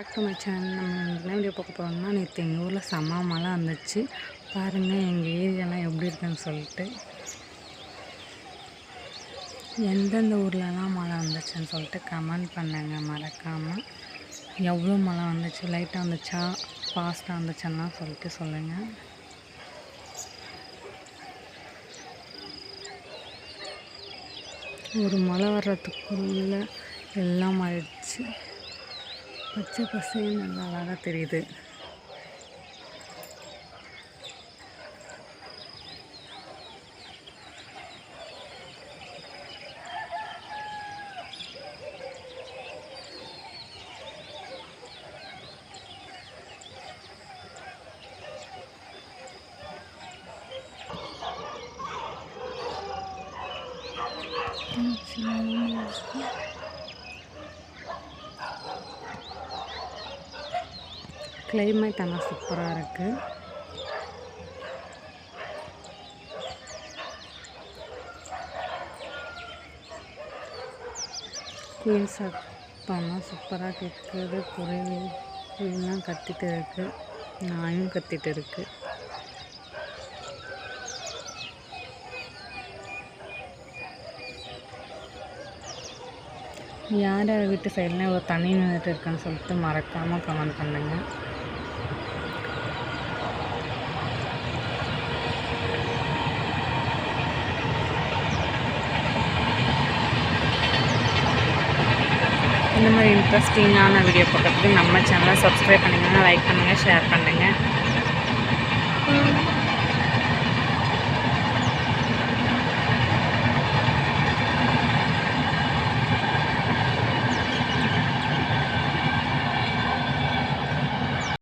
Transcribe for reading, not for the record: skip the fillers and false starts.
Back to my channel. நம்ம என்ன video பார்க்க போகிறோம்னா, நேற்று எங்கள் ஊரில் செம்ம மழை வந்துச்சு. பாருங்கள் எங்கள் ஏரியாலாம் எப்படி இருக்குன்னு சொல்லிட்டு, எந்தெந்த ஊர்லலாம் மழை வந்துச்சுன்னு சொல்லிட்டு கமெண்ட் பண்ணுங்க மறக்காமல். எவ்வளோ மழை வந்துச்சு, லைட்டாக வந்துச்சா ஃபாஸ்ட்டாக வந்துச்சுன்னா சொல்லிட்டு சொல்லுங்கள். ஒரு மழை வர்றதுக்குள்ளே எல்லாம் ஆயிடுச்சு. பச்சை பசேன்னு நல்லா அழகாக தெரியுது. கிளைமேட் ஆனால் சூப்பராக இருக்குது. குயில் சத்தம்லாம் சூப்பராக கேட்குது. குயிலாம் கத்திட்டு இருக்குது, நாயும் கத்திட்டு இருக்குது. யார் யார் வீட்டு சைட்லாம் இவ்வளோ தண்ணி நின்றுட்டு இருக்குன்னு சொல்லிட்டு மறக்காமல் கமெண்ட் பண்ணுங்க. இந்த மாதிரி இன்ட்ரெஸ்டிங்கான வீடியோ பார்க்கறதுக்கு நம்ம சேனலை சப்ஸ்கிரைப் பண்ணிக்கோங்க, லைக் பண்ணுங்கள், ஷேர் பண்ணுங்கள்.